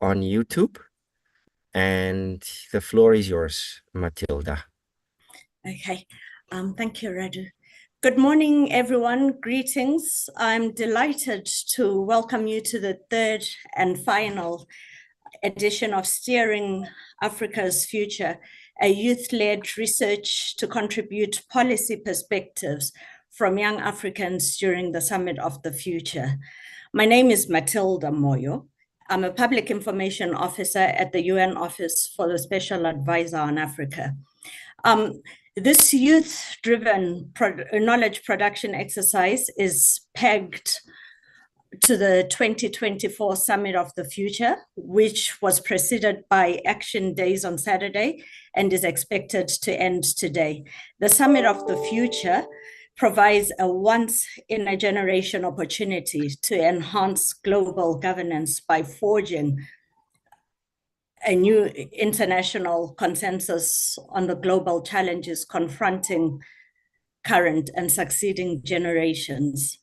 on YouTube. And the floor is yours, Matilda. Okay, thank you, Radu. Good morning, everyone. Greetings. I'm delighted to welcome you to the third and final edition of Steering Africa's Future, a youth-led research to contribute policy perspectives from young Africans during the Summit of the Future. My name is Matilda Moyo. I'm a public information officer at the UN Office for the Special Advisor on Africa. This youth-driven knowledge production exercise is pegged to the 2024 Summit of the Future, which was preceded by Action Days on Saturday and is expected to end today. The Summit of the Future provides a once-in-a-generation opportunity to enhance global governance by forging a new international consensus on the global challenges confronting current and succeeding generations.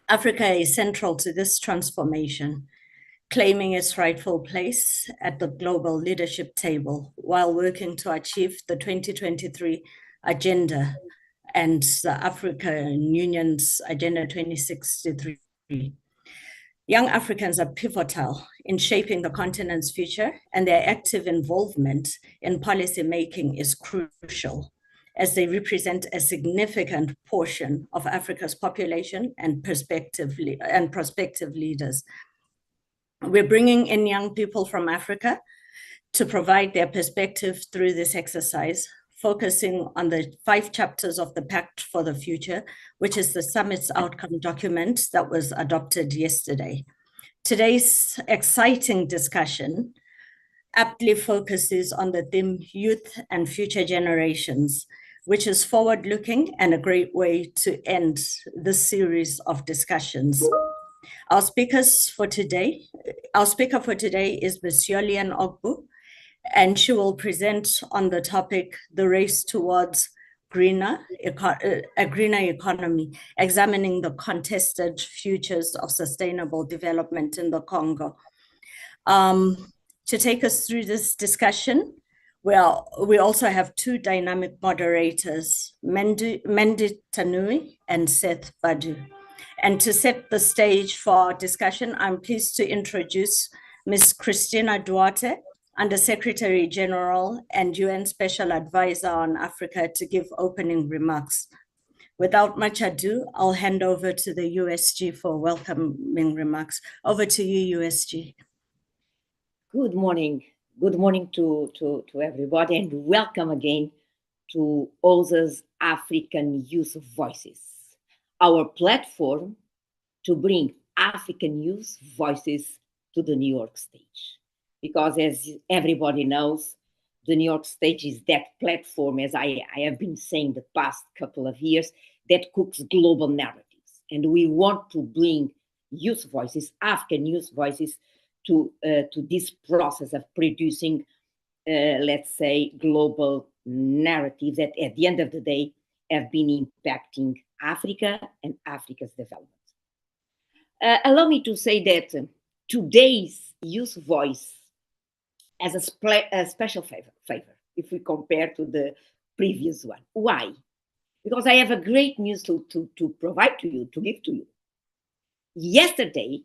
Africa is central to this transformation, claiming its rightful place at the global leadership table while working to achieve the 2023 agenda and the African Union's Agenda 2063. Young Africans are pivotal in shaping the continent's future, and their active involvement in policy making is crucial, as they represent a significant portion of Africa's population and prospective leaders. We're bringing in young people from Africa to provide their perspective through this exercise, focusing on the 5 chapters of the Pact for the Future, which is the summit's outcome document that was adopted yesterday. Today's exciting discussion aptly focuses on the theme Youth and Future Generations, which is forward-looking and a great way to end this series of discussions. Our speaker for today is Ms. Yolian Ogbu, and she will present on the topic, the race towards a greener economy, examining the contested futures of sustainable development in the Congo. To take us through this discussion, well, we also have 2 dynamic moderators, Mendy Tanui and Seth Badu. And to set the stage for our discussion, I'm pleased to introduce Ms. Christina Duarte, Under-Secretary General and UN Special Advisor on Africa, to give opening remarks. Without much ado, I'll hand over to the USG for welcoming remarks. Over to you, USG. Good morning. Good morning to everybody, and welcome again to OZA's African Youth Voices, our platform to bring African youth voices to the New York stage. Because as everybody knows, the New York stage is that platform, as I have been saying the past couple of years, that cooks global narratives. And we want to bring youth voices, African youth voices, to this process of producing, let's say, global narratives that at the end of the day have been impacting Africa and Africa's development. Allow me to say that today's youth voice has a special favor if we compare to the previous one. Why? Because I have a great news to provide to you, to give to you. Yesterday,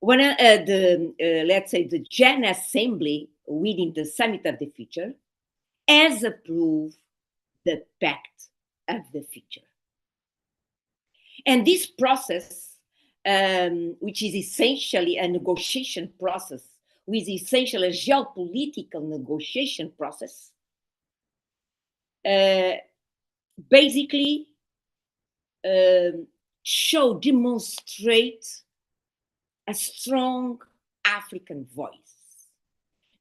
when let's say the General Assembly within the Summit of the Future has approved the Pact of the Future. And this process, which is essentially a negotiation process, with essentially a geopolitical negotiation process, basically demonstrate a strong African voice,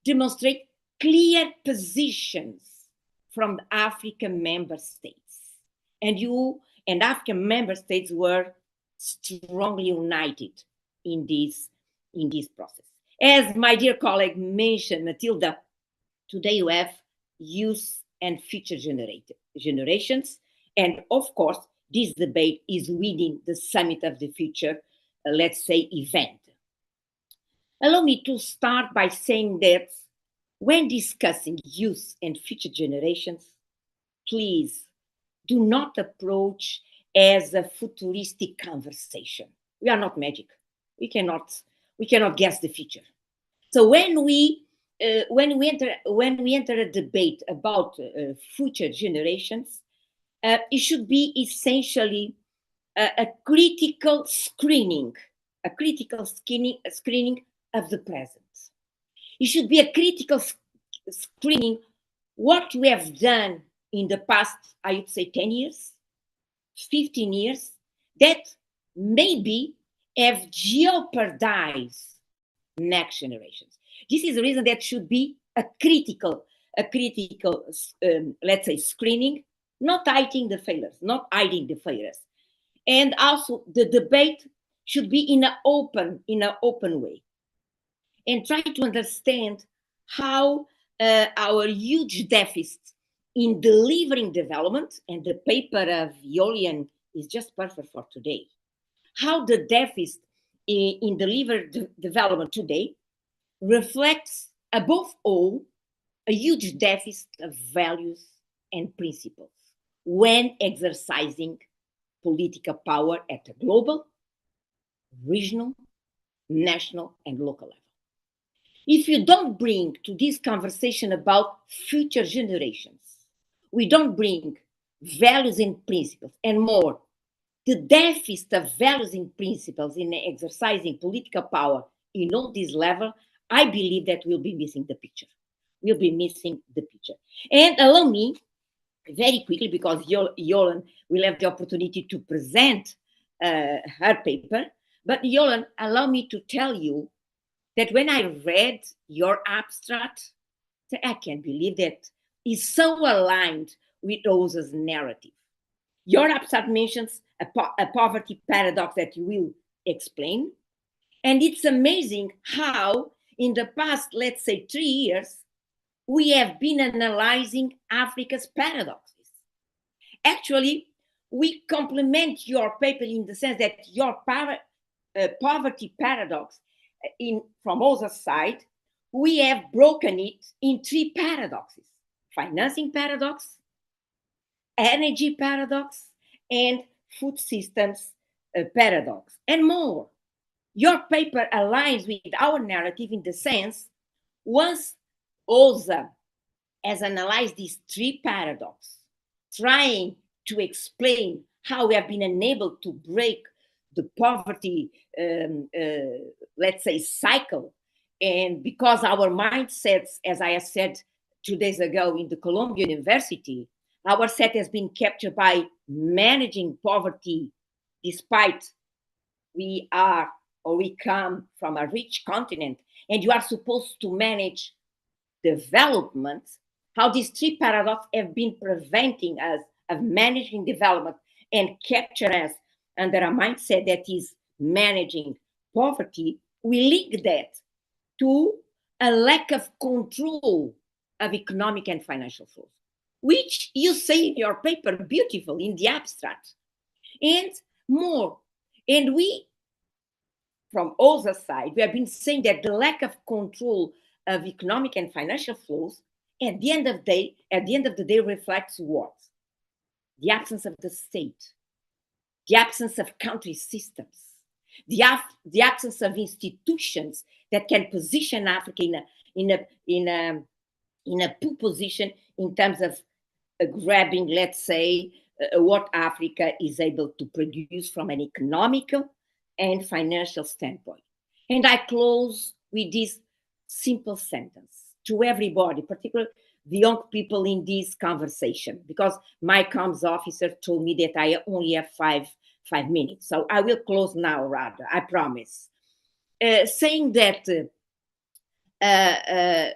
demonstrate clear positions from the African member states. And African member states were strongly united in this process. As my dear colleague mentioned, Matilda, today you have youth and future generations. And of course, this debate is within the Summit of the Future, let's say, event. Allow me to start by saying that when discussing youth and future generations, please do not approach as a futuristic conversation. We are not magic. We cannot guess the future. So when we enter a debate about future generations, it should be essentially a critical screening, screening of the present. It should be a critical screening what we have done in the past, I would say 10 years, 15 years, that maybe have jeopardized next generations. This is the reason that should be a critical, let's say, screening, not hiding the failures. And also the debate should be in an open way, and try to understand how our huge deficit in delivering development, and the paper of Yolian is just perfect for today, how the deficit in delivered development today reflects, above all, a huge deficit of values and principles when exercising political power at a global, regional, national, and local level. If you don't bring to this conversation about future generations, we don't bring values and principles, and more, the deficit of values and principles in exercising political power in all this level, I believe that we'll be missing the picture. We'll be missing the picture. And allow me, very quickly, because Yolan will have the opportunity to present her paper, but Yolan, allow me to tell you that when I read your abstract, I can't believe that is so aligned with Rosa's narrative. Your abstract mentions a poverty paradox that you will explain. And it's amazing how in the past, let's say 3 years, we have been analyzing Africa's paradoxes. Actually, we complement your paper in the sense that your poverty paradox, from Rosa's side, we have broken it in 3 paradoxes: financing paradox, energy paradox, and food systems paradox, and more. Your paper aligns with our narrative in the sense, once Rosa has analyzed these 3 paradoxes, trying to explain how we have been unable to break the poverty, let's say, cycle. And because our mindsets, as I said 2 days ago in the Columbia University, our set has been captured by managing poverty, despite we come from a rich continent, and you are supposed to manage development, how these 3 paradoxes have been preventing us of managing development and capture us under a mindset that is managing poverty. We link that to a lack of control of economic and financial flows, which you say in your paper beautiful in the abstract, and more. And we, from other side, we have been saying that the lack of control of economic and financial flows at the end of the day reflects what? The absence of the state, the absence of country systems, the absence of institutions that can position Africa in a poor position in terms of grabbing, let's say, what Africa is able to produce from an economical and financial standpoint. And I close with this simple sentence to everybody, particularly the young people in this conversation, because my comms officer told me that I only have five minutes. So I will close now, rather, I promise. Saying that the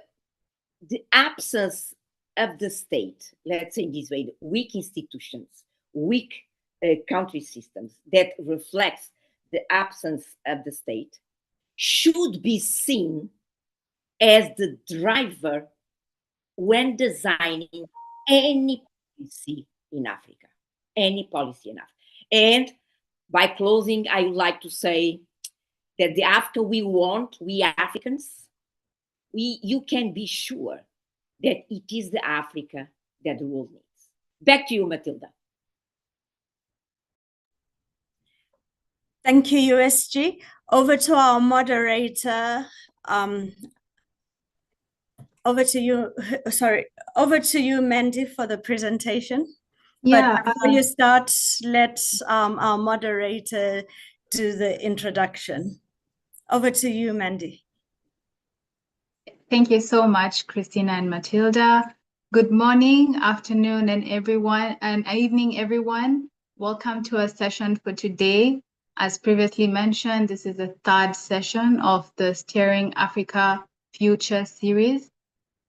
absence of the state, let's say this way, weak institutions, weak country systems that reflects the absence of the state, should be seen as the driver when designing any policy in Africa, And by closing, I would like to say that the Africa we want, we Africans, you can be sure that it is the Africa that the world needs. Back to you, Matilda. Thank you, USG. Over to our moderator. Over to you, Mandy, for the presentation. Yeah. But before you start, let our moderator do the introduction. Over to you, Mandy. Thank you so much, Christina and Matilda. Good morning, afternoon, and evening, everyone. Welcome to our session for today. As previously mentioned, this is the third session of the Steering Africa Future series.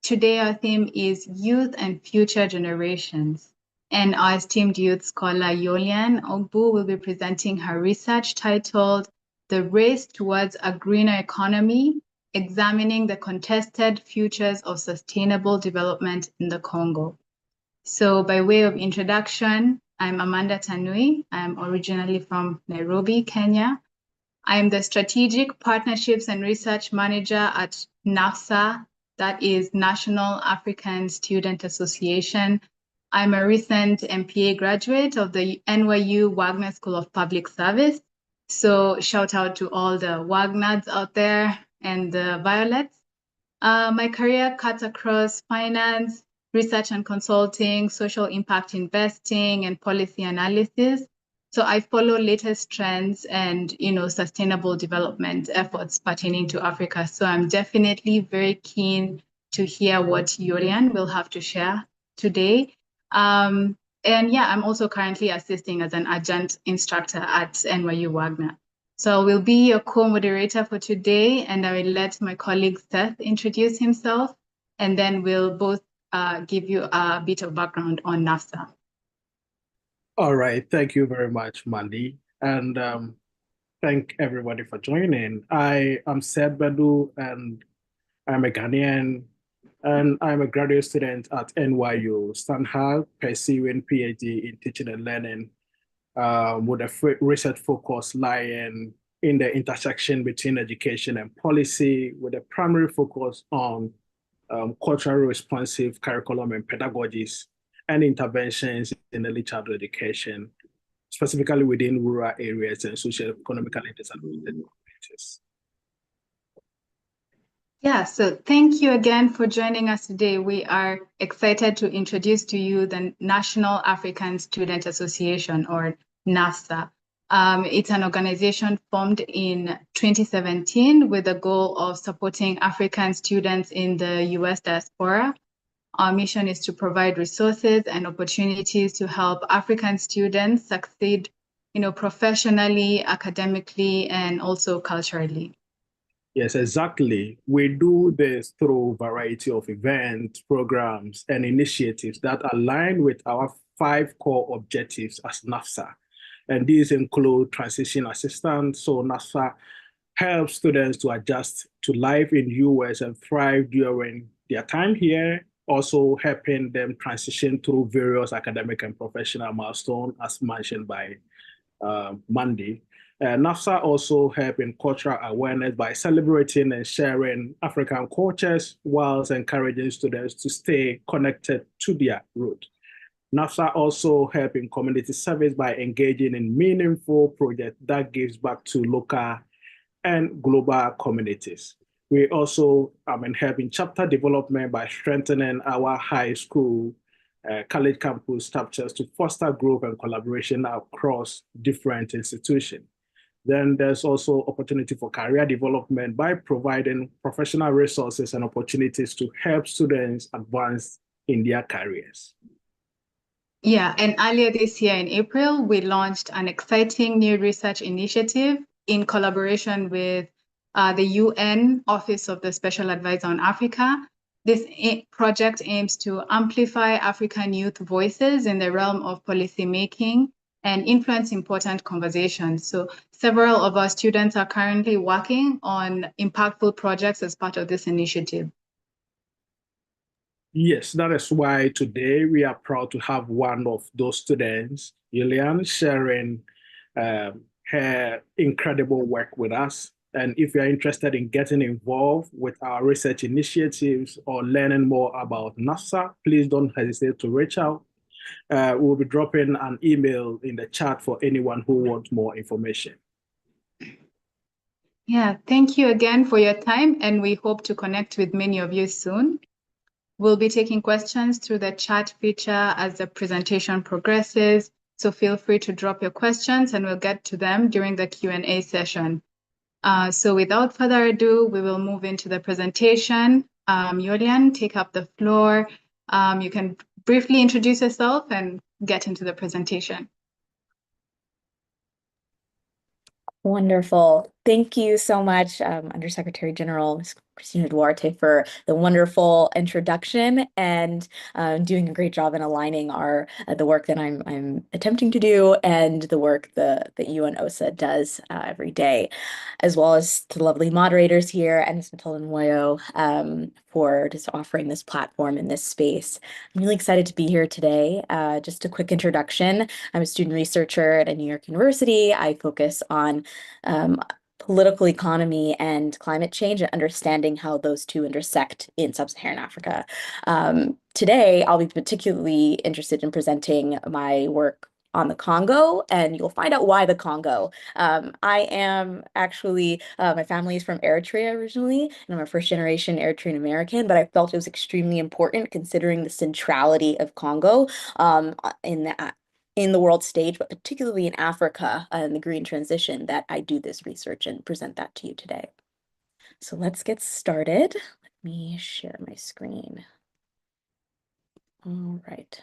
Today, our theme is Youth and Future Generations. And our esteemed youth scholar, Yolian Ogbu, will be presenting her research titled The Race Towards a Greener Economy, Examining the Contested Futures of Sustainable Development in the Congo. So by way of introduction, I'm Amanda Tanui. I'm originally from Nairobi, Kenya. I am the Strategic Partnerships and Research Manager at NAFSA, that is National African Student Association. I'm a recent MPA graduate of the NYU Wagner School of Public Service. So shout out to all the Wagners out there and the Violets. My career cuts across finance, research and consulting, social impact investing, and policy analysis. So I follow latest trends and sustainable development efforts pertaining to Africa. So I'm definitely very keen to hear what Yolian will have to share today. And yeah, I'm also currently assisting as an adjunct instructor at NYU Wagner. So I will be your co-moderator for today, and I will let my colleague Seth introduce himself, and then we'll both give you a bit of background on NAFSA. All right, thank you very much, Mandy, and thank everybody for joining. I am Seth Badu, and I'm a Ghanaian, and I'm a graduate student at NYU Stanhal, pursuing PhD in teaching and learning, with a research focus lying in the intersection between education and policy, with a primary focus on culturally responsive curriculum and pedagogies and interventions in early childhood education, specifically within rural areas and socio-economically disadvantaged communities. Yeah, so thank you again for joining us today. We are excited to introduce to you the National African Student Association, or NAFSA. It's an organization formed in 2017 with the goal of supporting African students in the US diaspora. Our mission is to provide resources and opportunities to help African students succeed, professionally, academically, and also culturally. Yes, exactly. We do this through a variety of events, programs, and initiatives that align with our 5 core objectives as NAFSA. And these include transition assistance. So NAFSA helps students to adjust to life in US and thrive during their time here, also helping them transition through various academic and professional milestones, as mentioned by Mandy. NAFSA also help in cultural awareness by celebrating and sharing African cultures whilst encouraging students to stay connected to their roots. NAFSA also help in community service by engaging in meaningful projects that gives back to local and global communities. We also help in chapter development by strengthening our high school, college campus structures to foster growth and collaboration across different institutions. Then there's also opportunity for career development by providing professional resources and opportunities to help students advance in their careers. Yeah, and earlier this year in April, we launched an exciting new research initiative in collaboration with the UN Office of the Special Advisor on Africa. This project aims to amplify African youth voices in the realm of policymaking and influence important conversations. So several of our students are currently working on impactful projects as part of this initiative. Yes, that is why today we are proud to have one of those students, Yolian, sharing her incredible work with us. And if you're interested in getting involved with our research initiatives or learning more about NASA, please don't hesitate to reach out. We'll be dropping an email in the chat for anyone who wants more information. Yeah, thank you again for your time, and we hope to connect with many of you soon. We'll be taking questions through the chat feature as the presentation progresses, so feel free to drop your questions and we'll get to them during the Q&A session. So without further ado, we will move into the presentation. Yulian, take up the floor. You can briefly introduce yourself and get into the presentation. Wonderful. Thank you so much, Undersecretary General Ms. Cristina Duarte, for the wonderful introduction and doing a great job in aligning the work that I'm attempting to do and the work that UNOSA does every day, as well as to the lovely moderators here and Ms. Matilda Moyo for just offering this platform in this space. I'm really excited to be here today. Just a quick introduction. I'm a student researcher at New York University. I focus on political economy and climate change and understanding how those two intersect in sub-Saharan Africa. Today, I'll be particularly interested in presenting my work on the Congo, and you'll find out why the Congo. I am actually, my family is from Eritrea originally, and I'm a first-generation Eritrean American, but I felt it was extremely important considering the centrality of Congo in the world stage, but particularly in Africa and the green transition, that I do this research and present that to you today. So let's get started. Let me share my screen. All right.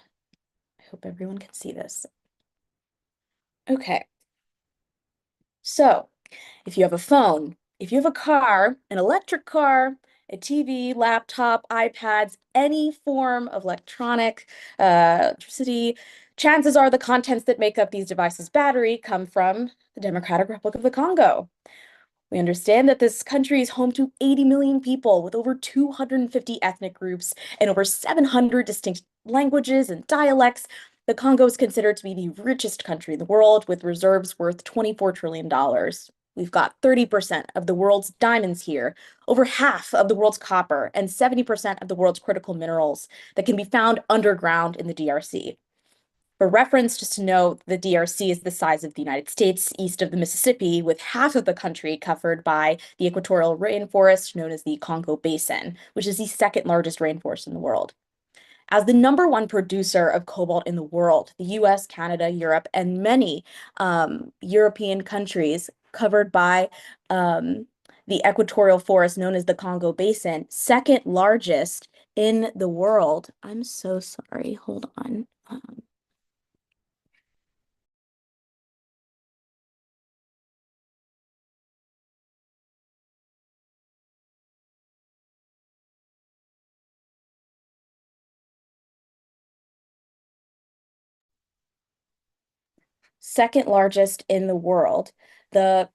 I hope everyone can see this. Okay. So if you have a phone, if you have a car, an electric car, a TV, laptop, iPads, any form of electricity, chances are the contents that make up these devices' battery come from the Democratic Republic of the Congo. We understand that this country is home to 80 million people with over 250 ethnic groups and over 700 distinct languages and dialects. The Congo is considered to be the richest country in the world with reserves worth $24 trillion. We've got 30% of the world's diamonds here, over half of the world's copper, and 70% of the world's critical minerals that can be found underground in the DRC. For reference, just to note, the DRC is the size of the United States east of the Mississippi, with half of the country covered by the equatorial rainforest known as the Congo Basin, which is the second largest rainforest in the world. As the #1 producer of cobalt in the world, the US, Canada, Europe, and many European countries covered by the equatorial forest known as the Congo Basin, second largest in the world. I'm so sorry, hold on. Second largest in the world. The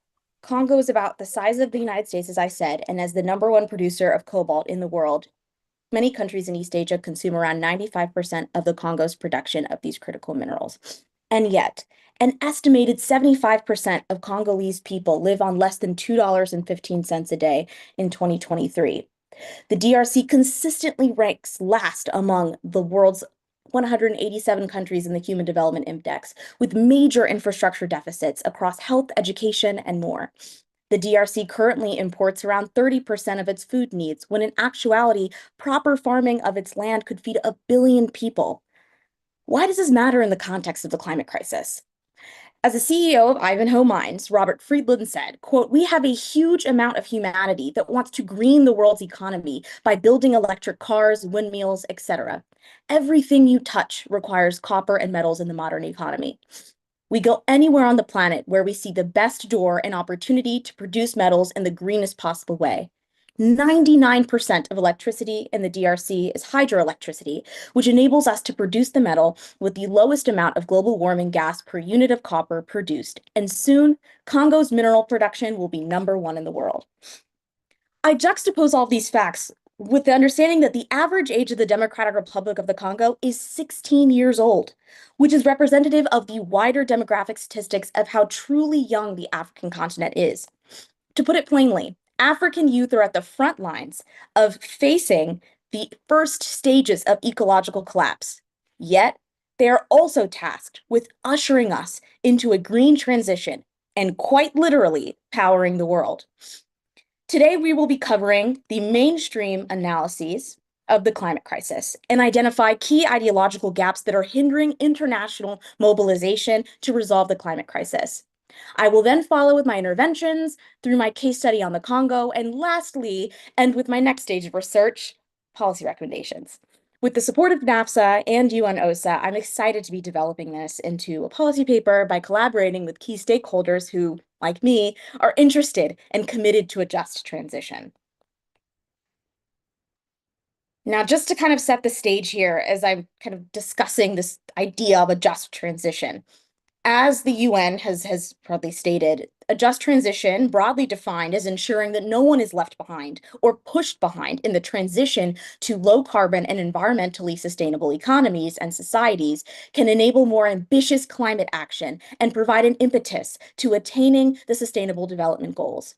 Congo is about the size of the United States, as I said, and as the #1 producer of cobalt in the world, many countries in East Asia consume around 95% of the Congo's production of these critical minerals. And yet, an estimated 75% of Congolese people live on less than $2.15 a day in 2023. The DRC consistently ranks last among the world's 187 countries in the Human Development Index, with major infrastructure deficits across health, education, and more. The DRC currently imports around 30% of its food needs, when in actuality, proper farming of its land could feed 1 billion people. Why does this matter in the context of the climate crisis? As the CEO of Ivanhoe Mines, Robert Friedland said, quote, "We have a huge amount of humanity that wants to green the world's economy by building electric cars, windmills, etc. Everything you touch requires copper and metals in the modern economy. We go anywhere on the planet where we see the best door and opportunity to produce metals in the greenest possible way. 99% of electricity in the DRC is hydroelectricity, which enables us to produce the metal with the lowest amount of global warming gas per unit of copper produced. And soon, Congo's mineral production will be #1 in the world." I juxtapose all these facts with the understanding that the average age of the Democratic Republic of the Congo is 16 years old, which is representative of the wider demographic statistics of how truly young the African continent is. To put it plainly, African youth are at the front lines of facing the first stages of ecological collapse. Yet, they are also tasked with ushering us into a green transition and quite literally powering the world. Today, we will be covering the mainstream analyses of the climate crisis and identify key ideological gaps that are hindering international mobilization to resolve the climate crisis. I will then follow with my interventions through my case study on the Congo, and lastly, end with my next stage of research, policy recommendations. With the support of NAFSA and UNOSA, I'm excited to be developing this into a policy paper by collaborating with key stakeholders who, like me, are interested and committed to a just transition. Now, just to kind of set the stage here as I'm kind of discussing this idea of a just transition, as the UN has broadly stated, a just transition, broadly defined as ensuring that no one is left behind or pushed behind in the transition to low carbon and environmentally sustainable economies and societies, can enable more ambitious climate action and provide an impetus to attaining the Sustainable Development Goals.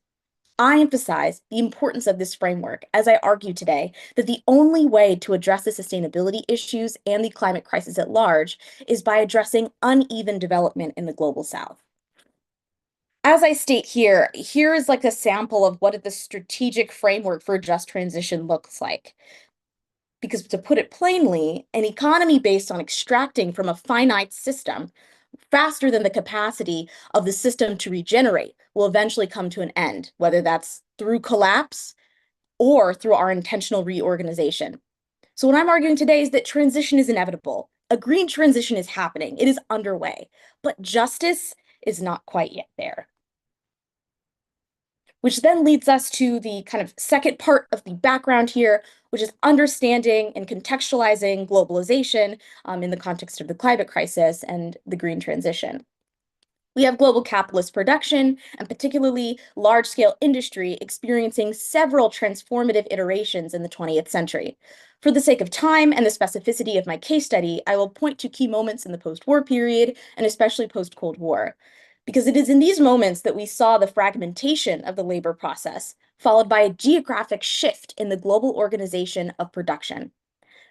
I emphasize the importance of this framework as I argue today that the only way to address the sustainability issues and the climate crisis at large is by addressing uneven development in the global south. As I state here is like a sample of what the strategic framework for a just transition looks like. Because to put it plainly, an economy based on extracting from a finite system faster than the capacity of the system to regenerate will eventually come to an end, whether that's through collapse or through our intentional reorganization. So what I'm arguing today is that transition is inevitable. A green transition is happening. It is underway, but justice is not quite yet there. Which then leads us to the kind of second part of the background here, which is understanding and contextualizing globalization in the context of the climate crisis and the green transition. We have global capitalist production and particularly large-scale industry experiencing several transformative iterations in the 20th century. For the sake of time and the specificity of my case study, I will point to key moments in the post-war period and especially post-Cold War, because it is in these moments that we saw the fragmentation of the labor process, followed by a geographic shift in the global organization of production.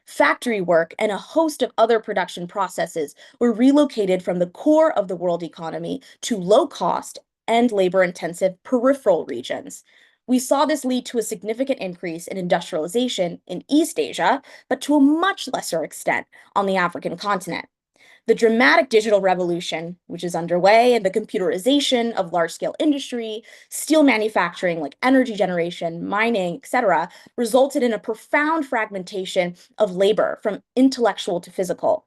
Factory work and a host of other production processes were relocated from the core of the world economy to low-cost and labor-intensive peripheral regions. We saw this lead to a significant increase in industrialization in East Asia, but to a much lesser extent on the African continent. The dramatic digital revolution, which is underway, and the computerization of large-scale industry, steel manufacturing like energy generation, mining, etc., resulted in a profound fragmentation of labor from intellectual to physical.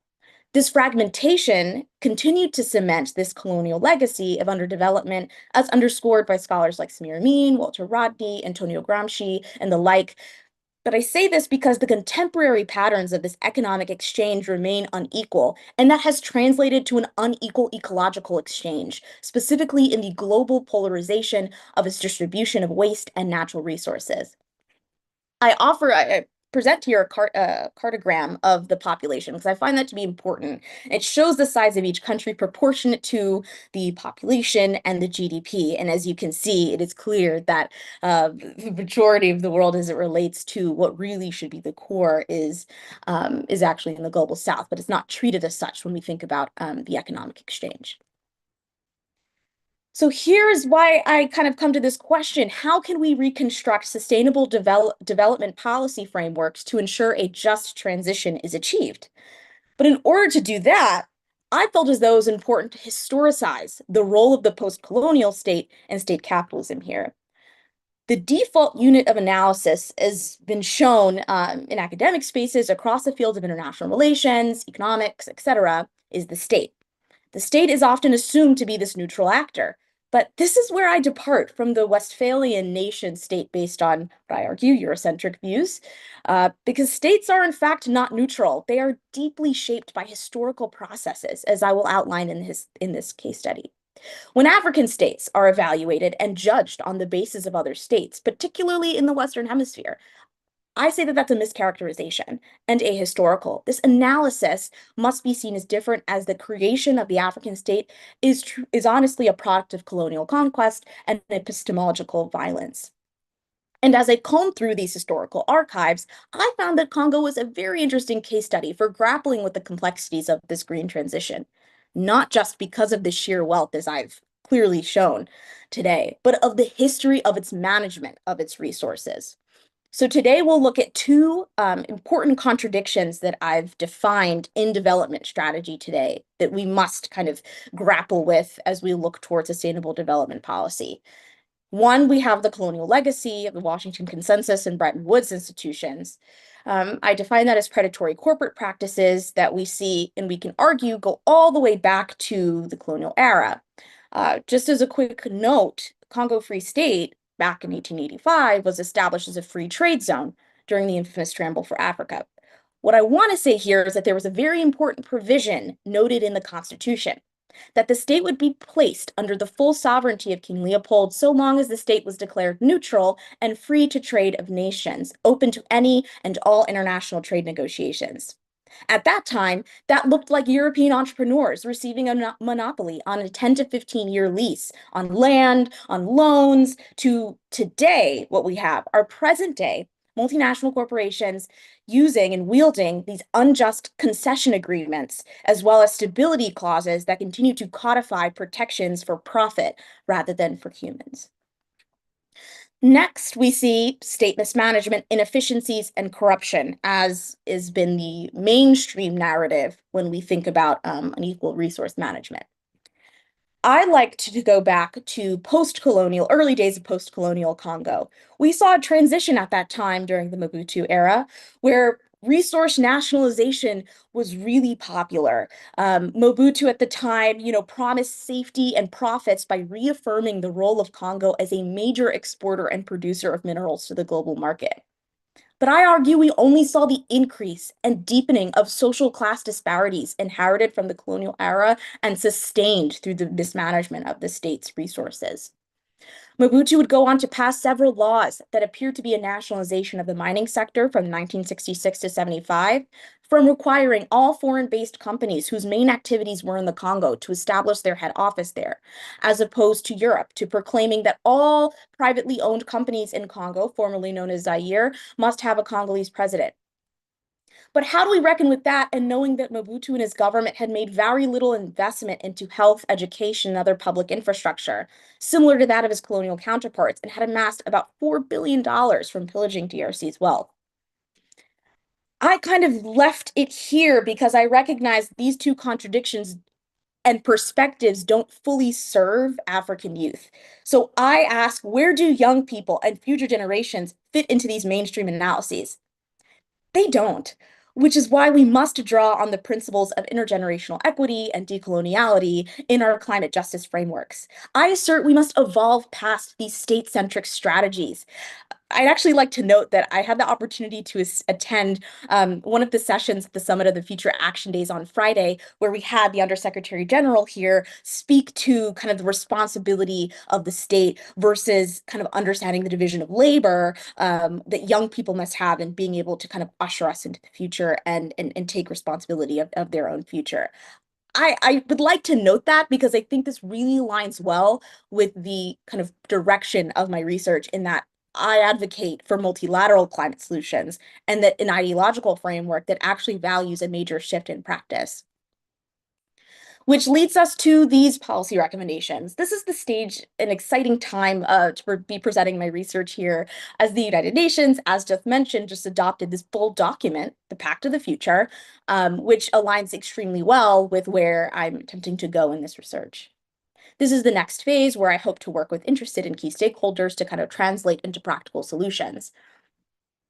This fragmentation continued to cement this colonial legacy of underdevelopment, as underscored by scholars like Samir Amin, Walter Rodney, Antonio Gramsci, and the like. But I say this because the contemporary patterns of this economic exchange remain unequal, and that has translated to an unequal ecological exchange, specifically in the global polarization of its distribution of waste and natural resources. I present here a cartogram of the population because I find that to be important. It shows the size of each country proportionate to the population and the GDP. And as you can see, it is clear that the majority of the world as it relates to what really should be the core is actually in the global south, but it's not treated as such when we think about the economic exchange. So here's why I kind of come to this question. How can we reconstruct sustainable development policy frameworks to ensure a just transition is achieved? But in order to do that, I felt as though it was important to historicize the role of the post-colonial state and state capitalism here. The default unit of analysis has been shown in academic spaces across the fields of international relations, economics, etc., is the state. The state is often assumed to be this neutral actor, but this is where I depart from the Westphalian nation state based on what I argue Eurocentric views, because states are in fact not neutral. They are deeply shaped by historical processes, as I will outline in this case study. When African states are evaluated and judged on the basis of other states, particularly in the Western Hemisphere, I say that that's a mischaracterization and ahistorical. This analysis must be seen as different, as the creation of the African state is honestly a product of colonial conquest and epistemological violence. And as I combed through these historical archives, I found that Congo was a very interesting case study for grappling with the complexities of this green transition, not just because of the sheer wealth, as I've clearly shown today, but of the history of its management of its resources. So today we'll look at two important contradictions that I've defined in development strategy today that we must kind of grapple with as we look towards sustainable development policy. One, we have the colonial legacy of the Washington Consensus and Bretton Woods institutions. I define that as predatory corporate practices that we see, and we can argue, go all the way back to the colonial era. Just as a quick note, Congo Free State, back in 1885, was established as a free trade zone during the infamous Scramble for Africa. What I want to say here is that there was a very important provision noted in the Constitution, that the state would be placed under the full sovereignty of King Leopold so long as the state was declared neutral and free to trade of nations, open to any and all international trade negotiations. At that time, that looked like European entrepreneurs receiving a monopoly on a 10 to 15-year lease on land, on loans, to today, what we have are present day multinational corporations using and wielding these unjust concession agreements, as well as stability clauses that continue to codify protections for profit rather than for humans. Next, we see state mismanagement, inefficiencies, and corruption, as has been the mainstream narrative when we think about unequal resource management. I like to go back to post-colonial, early days of post-colonial Congo. We saw a transition at that time during the Mobutu era, where resource nationalization was really popular. Mobutu at the time, promised safety and profits by reaffirming the role of Congo as a major exporter and producer of minerals to the global market. But I argue we only saw the increase and deepening of social class disparities inherited from the colonial era and sustained through the mismanagement of the state's resources. Mobutu would go on to pass several laws that appeared to be a nationalization of the mining sector from 1966 to 75, from requiring all foreign-based companies whose main activities were in the Congo to establish their head office there, as opposed to Europe, to proclaiming that all privately owned companies in Congo, formerly known as Zaire, must have a Congolese president. But how do we reckon with that, and knowing that Mobutu and his government had made very little investment into health, education, and other public infrastructure, similar to that of his colonial counterparts, and had amassed about $4 billion from pillaging DRC's wealth? I kind of left it here because I recognize these two contradictions and perspectives don't fully serve African youth. So I ask, where do young people and future generations fit into these mainstream analyses? They don't, which is why we must draw on the principles of intergenerational equity and decoloniality in our climate justice frameworks. I assert we must evolve past these state-centric strategies. I'd actually like to note that I had the opportunity to attend one of the sessions at the Summit of the Future Action Days on Friday, where we had the Undersecretary General here speak to kind of the responsibility of the state versus kind of understanding the division of labor that young people must have in being able to kind of usher us into the future and take responsibility of their own future. I would like to note that because I think this really aligns well with the kind of direction of my research, in that I advocate for multilateral climate solutions and that an ideological framework that actually values a major shift in practice. Which leads us to these policy recommendations. This is the stage, an exciting time to be presenting my research here, as the United Nations, as just mentioned, just adopted this bold document, the Pact of the Future, which aligns extremely well with where I'm attempting to go in this research. This is the next phase where I hope to work with interested and key stakeholders to kind of translate into practical solutions.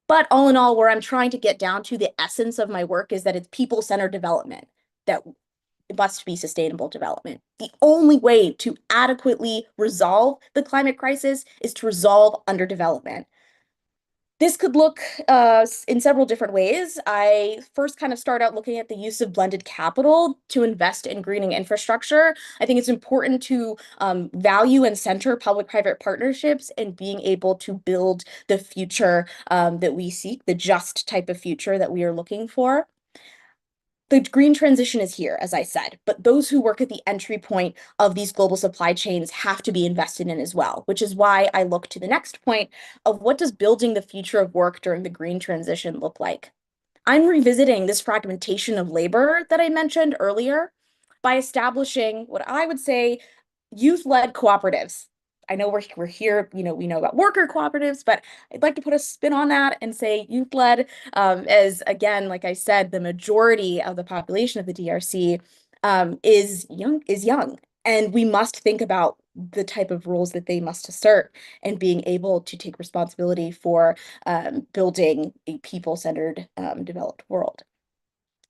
But all in all, where I'm trying to get down to, the essence of my work is that it's people-centered development that must be sustainable development. The only way to adequately resolve the climate crisis is to resolve underdevelopment. This could look in several different ways. I first kind of start out looking at the use of blended capital to invest in greening infrastructure. I think it's important to value and center public-private partnerships and being able to build the future that we seek, the just type of future that we are looking for. The green transition is here, as I said, but those who work at the entry point of these global supply chains have to be invested in as well, which is why I look to the next point of what does building the future of work during the green transition look like? I'm revisiting this fragmentation of labor that I mentioned earlier by establishing what I would say youth-led cooperatives. I know we're here, we know about worker cooperatives, but I'd like to put a spin on that and say youth-led, as again, like I said, the majority of the population of the DRC is young. And we must think about the type of roles that they must assert and being able to take responsibility for building a people-centered developed world.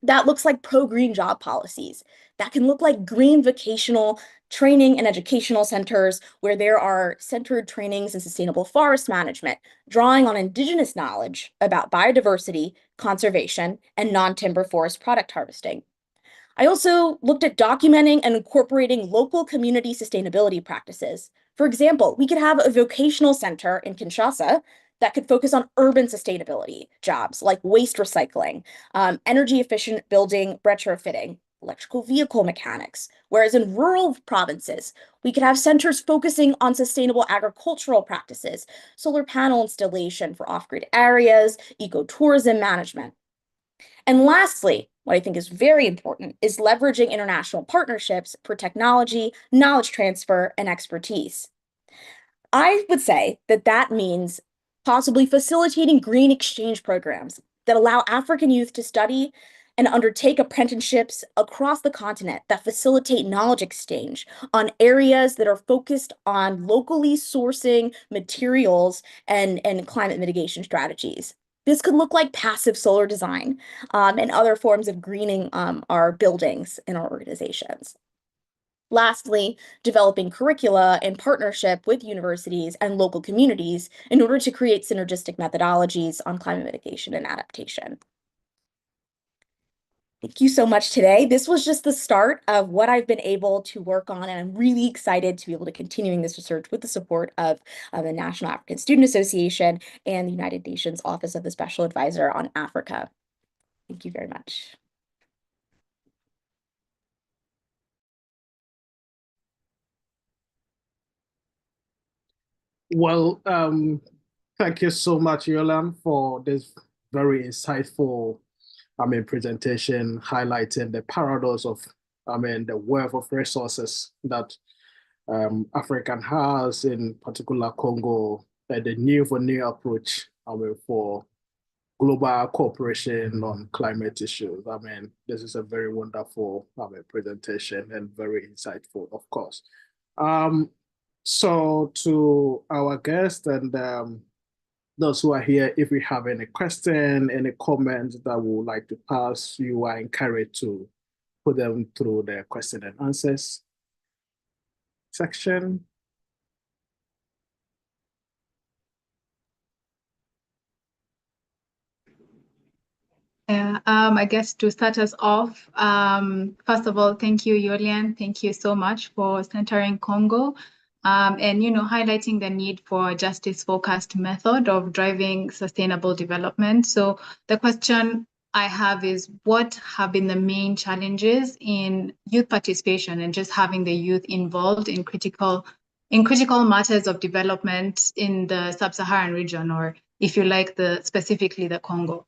That looks like pro-green job policies. That can look like green vocational training and educational centers where there are centered trainings in sustainable forest management, drawing on indigenous knowledge about biodiversity, conservation, and non-timber forest product harvesting. I also looked at documenting and incorporating local community sustainability practices. For example, we could have a vocational center in Kinshasa that could focus on urban sustainability jobs like waste recycling, energy efficient building retrofitting, electrical vehicle mechanics. Whereas in rural provinces, we could have centers focusing on sustainable agricultural practices, solar panel installation for off-grid areas, ecotourism management. And lastly, what I think is very important is leveraging international partnerships for technology, knowledge transfer, and expertise. I would say that that means possibly facilitating green exchange programs that allow African youth to study and undertake apprenticeships across the continent that facilitate knowledge exchange on areas that are focused on locally sourcing materials and climate mitigation strategies. This could look like passive solar design and other forms of greening our buildings in our organizations. Lastly, developing curricula in partnership with universities and local communities in order to create synergistic methodologies on climate mitigation and adaptation. Thank you so much today. This was just the start of what I've been able to work on, and I'm really excited to be able to continuing this research with the support of the National African Student Association and the United Nations Office of the Special Advisor on Africa. Thank you very much. Well, thank you so much, Yolam, for this very insightful presentation highlighting the paradox of the wealth of resources that Africa has, in particular Congo, the new approach for global cooperation on climate issues. This is a very wonderful presentation and very insightful, of course. So to our guests and those who are here, if you have any question, any comments that we would like to pass, you are encouraged to put them through the question and answers section. Yeah, I guess to start us off, first of all, thank you, Yolian. Thank you so much for centering Congo and, highlighting the need for a justice-focused method of driving sustainable development. So the question I have is, what have been the main challenges in youth participation and just having the youth involved in critical matters of development in the sub-Saharan region, or if you like, specifically the Congo?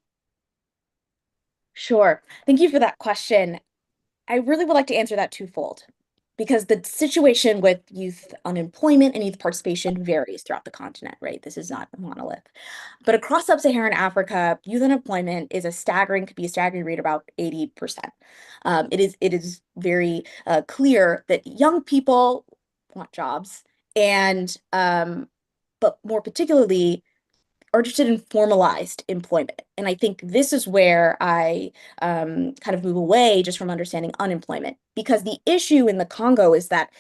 Sure. Thank you for that question. I really would like to answer that twofold, because the situation with youth unemployment and youth participation varies throughout the continent, right? This is not a monolith. But across sub-Saharan Africa, youth unemployment could be a staggering rate about 80%. It is very clear that young people want jobs and, but more particularly, are interested in formalized employment. And I think this is where I kind of move away just from understanding unemployment, because the issue in the Congo is that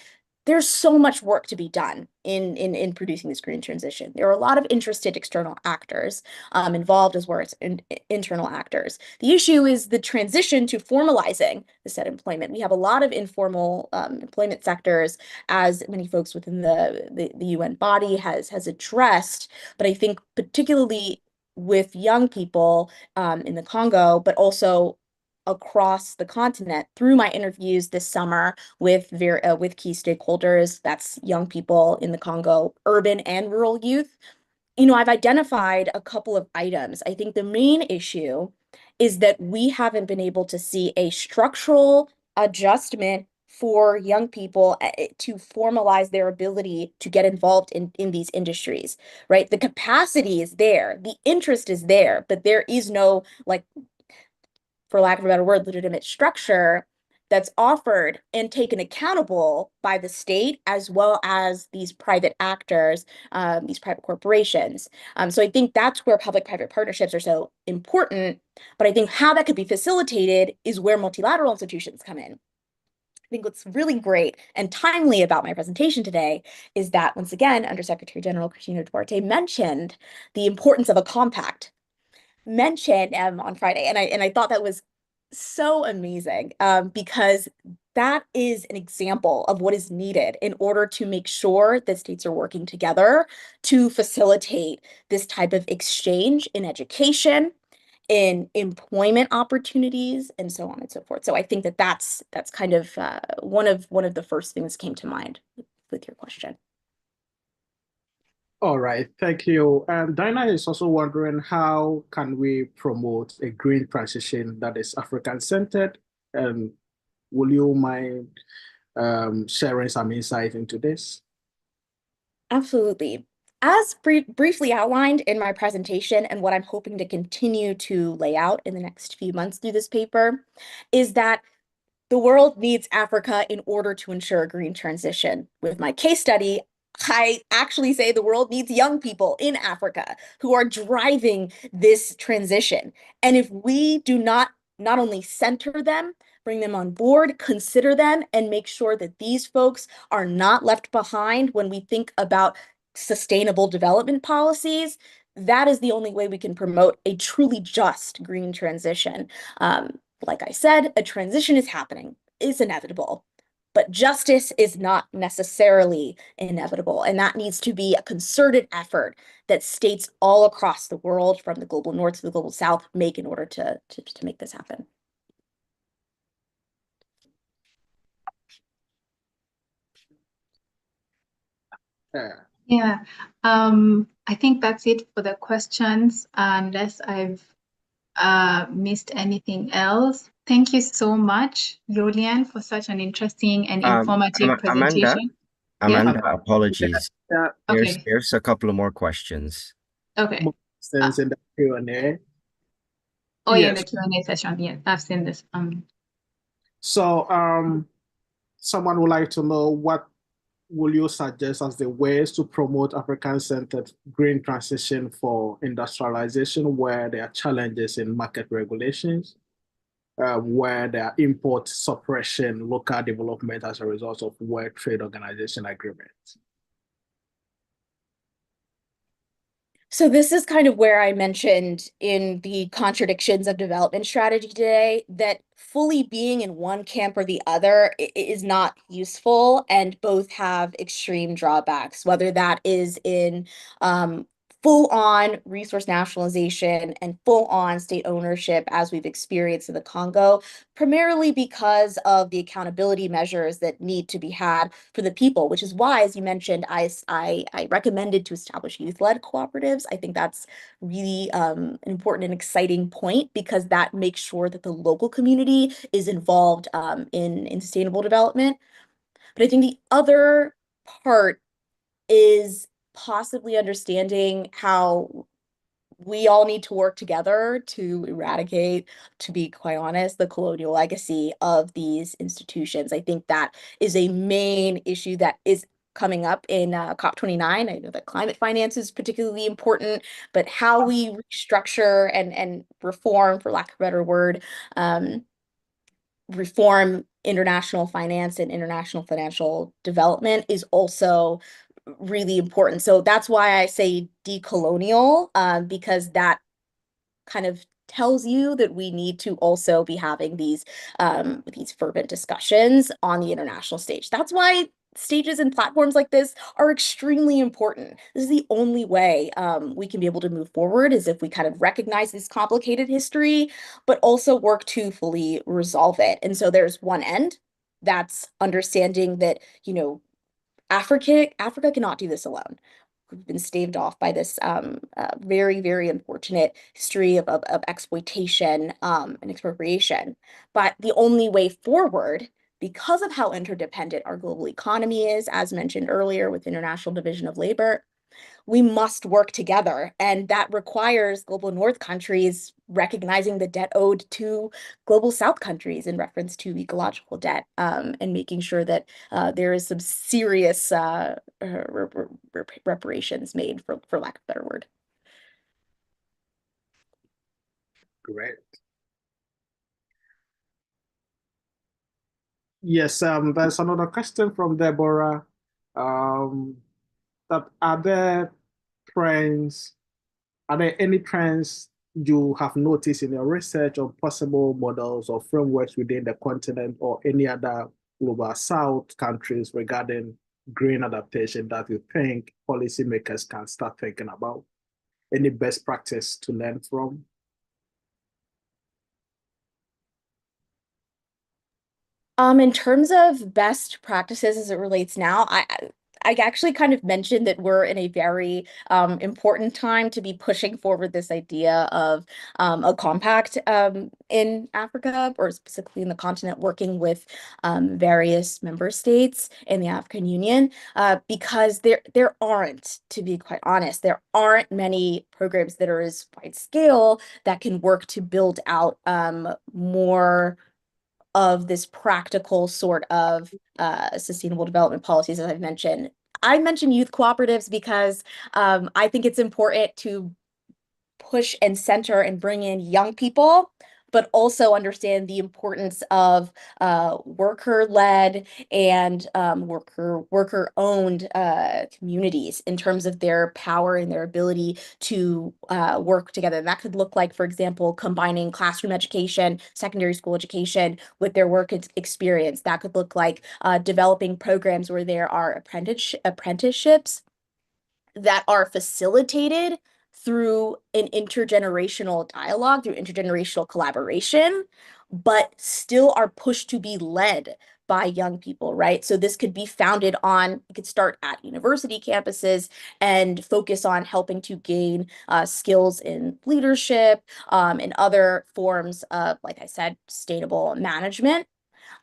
there's so much work to be done in producing this green transition. There are a lot of interested external actors involved as well as internal actors. The issue is the transition to formalizing the said employment. We have a lot of informal employment sectors, as many folks within the UN body has addressed, but I think particularly with young people in the Congo, but also across the continent through my interviews this summer with key stakeholders, that's young people in the Congo, urban and rural youth. I've identified a couple of items. I think the main issue is that we haven't been able to see a structural adjustment for young people to formalize their ability to get involved in these industries, right? The capacity is there, the interest is there, but there is no, like, for lack of a better word, legitimate structure that's offered and taken accountable by the state as well as these private actors, these private corporations. So I think that's where public-private partnerships are so important. But I think how that could be facilitated is where multilateral institutions come in. I think what's really great and timely about my presentation today is that, once again, Undersecretary General Cristina Duarte mentioned the importance of a compact mentioned on Friday, and I thought that was so amazing because that is an example of what is needed in order to make sure that states are working together to facilitate this type of exchange in education, in employment opportunities, and so on and so forth. So I think that that's kind of one of the first things that came to mind with your question. All right, thank you. Dinah is also wondering, how can we promote a green transition that is African-centered? Will you mind sharing some insight into this? Absolutely. As briefly outlined in my presentation, and what I'm hoping to continue to lay out in the next few months through this paper, is that the world needs Africa in order to ensure a green transition. With my case study, I actually say the world needs young people in Africa who are driving this transition. And if we do not only center them, bring them on board, consider them, and make sure that these folks are not left behind when we think about sustainable development policies, that is the only way we can promote a truly just green transition. Like I said, a transition is happening. It's inevitable. But justice is not necessarily inevitable. And that needs to be a concerted effort that states all across the world, from the global north to the global south, make in order to make this happen. Yeah, I think that's it for the questions, unless I've missed anything else. Thank you so much, Julian, for such an interesting and informative presentation. Amanda, apologies. Okay. There's a couple of more questions. Okay. Since in the Q&A. Oh, yeah, Yes. the Q&A session. Yeah, I've seen this. So someone would like to know, what will you suggest as the ways to promote African-centered green transition for industrialization, where there are challenges in market regulations, where there are import suppression, local development as a result of World Trade Organization agreements? So this is kind of where I mentioned in the contradictions of development strategy today that fully being in one camp or the other is not useful, and both have extreme drawbacks, whether that is in full-on resource nationalization and full-on state ownership, as we've experienced in the Congo, primarily because of the accountability measures that need to be had for the people, which is why, as you mentioned, I recommended to establish youth-led cooperatives. I think that's really an important and exciting point, because that makes sure that the local community is involved in sustainable development. But I think the other part is possibly understanding how we all need to work together to eradicate, to be quite honest, the colonial legacy of these institutions. I think that is a main issue that is coming up in COP29. I know that climate finance is particularly important, but how we restructure and reform, for lack of a better word, reform international finance and international financial development is also really important. So that's why I say decolonial, because that kind of tells you that we need to also be having these fervent discussions on the international stage. That's why stages and platforms like this are extremely important. This is the only way we can be able to move forward, is if we kind of recognize this complicated history, but also work to fully resolve it. And so there's one end, that's understanding that, you know, Africa cannot do this alone. We've been staved off by this very, very unfortunate history of exploitation and expropriation. But the only way forward, because of how interdependent our global economy is, as mentioned earlier with International Division of Labor, we must work together. And that requires global North countries recognizing the debt owed to global South countries in reference to ecological debt, and making sure that there is some serious reparations made, for lack of a better word. Great. Yes, there's another question from Deborah. That are there any trends you have noticed in your research on possible models or frameworks within the continent or any other global South countries regarding green adaptation that you think policymakers can start thinking about? Any best practice to learn from? In terms of best practices as it relates now, I actually kind of mentioned that we're in a very important time to be pushing forward this idea of a compact in Africa, or specifically in the continent, working with various member states in the African Union, because there aren't, to be quite honest, there aren't many programs that are as wide scale that can work to build out more of this practical sort of sustainable development policies, as I've mentioned. I mentioned youth cooperatives because I think it's important to push and center and bring in young people, but also understand the importance of worker-led and worker-owned communities in terms of their power and their ability to work together. And that could look like, for example, combining classroom education, secondary school education with their work experience. That could look like developing programs where there are apprenticeships that are facilitated through an intergenerational dialogue, through intergenerational collaboration, but still are pushed to be led by young people, right? So this could be founded on, it could start at university campuses and focus on helping to gain skills in leadership and other forms of, like I said, sustainable management.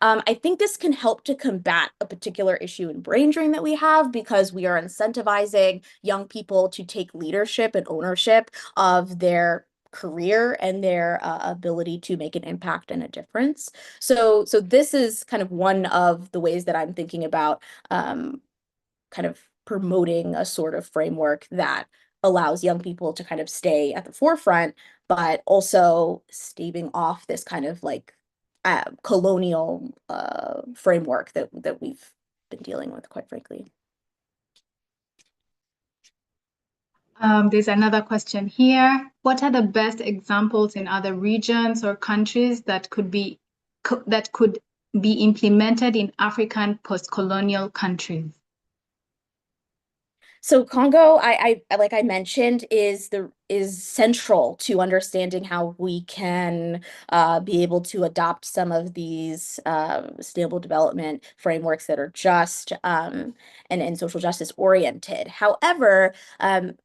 I think this can help to combat a particular issue in brain drain that we have, because we are incentivizing young people to take leadership and ownership of their career and their ability to make an impact and a difference. So this is kind of one of the ways that I'm thinking about kind of promoting a sort of framework that allows young people to kind of stay at the forefront, but also staving off this kind of like colonial framework that we've been dealing with, quite frankly. There's another question here. What are the best examples in other regions or countries that could be implemented in African post-colonial countries? So Congo, I like I mentioned, is central to understanding how we can be able to adopt some of these sustainable development frameworks that are just and social justice oriented. However, in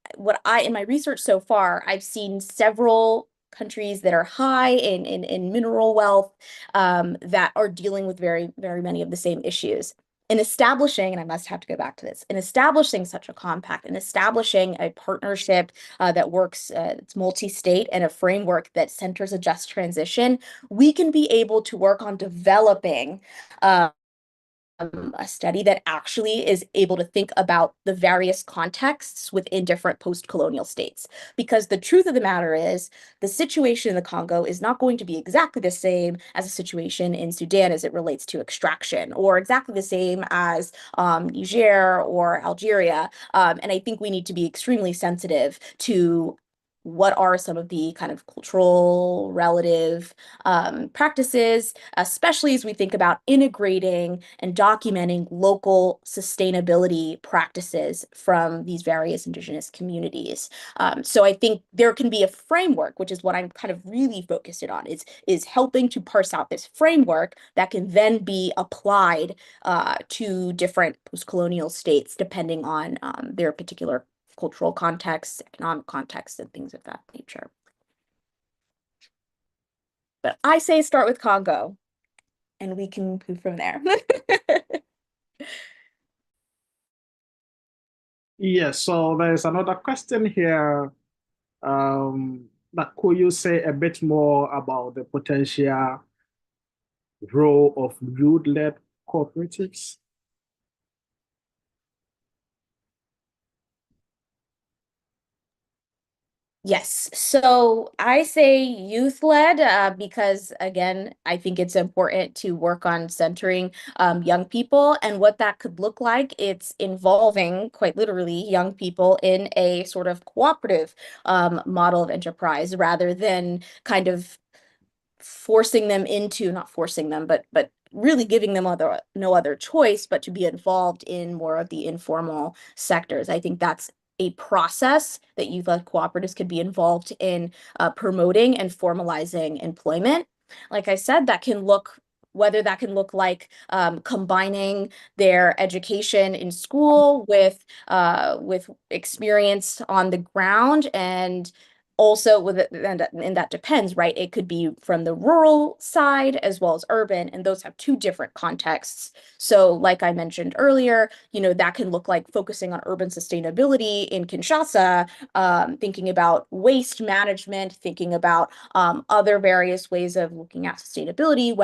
my research so far, I've seen several countries that are high in mineral wealth that are dealing with very, very many of the same issues. In establishing, and I must have to go back to this, in establishing such a compact and establishing a partnership that works, it's multi-state, and a framework that centers a just transition, we can be able to work on developing a study that actually is able to think about the various contexts within different post-colonial states. Because the truth of the matter is, the situation in the Congo is not going to be exactly the same as a situation in Sudan as it relates to extraction, or exactly the same as Niger or Algeria. And I think we need to be extremely sensitive to what are some of the kind of cultural relative practices, especially as we think about integrating and documenting local sustainability practices from these various indigenous communities. So I think there can be a framework, which is what I'm kind of really focused on, is helping to parse out this framework that can then be applied to different post-colonial states, depending on their particular cultural contexts, economic contexts, and things of that nature. But I say start with Congo, and we can move from there. Yes, so there's another question here. That could you say a bit more about the potential role of youth-led cooperatives? Yes, so I say youth-led because, again, I think it's important to work on centering young people, and what that could look like. It's involving, quite literally, young people in a sort of cooperative model of enterprise rather than kind of forcing them into, not forcing them, but really giving them no other choice but to be involved in more of the informal sectors. I think that's a process that youth-led cooperatives could be involved in promoting and formalizing employment. Like I said, whether that can look like combining their education in school with experience on the ground, and also with it, and that depends, right? It could be from the rural side as well as urban, and those have two different contexts. So like I mentioned earlier, that can look like focusing on urban sustainability in Kinshasa, thinking about waste management, thinking about other various ways of looking at sustainability,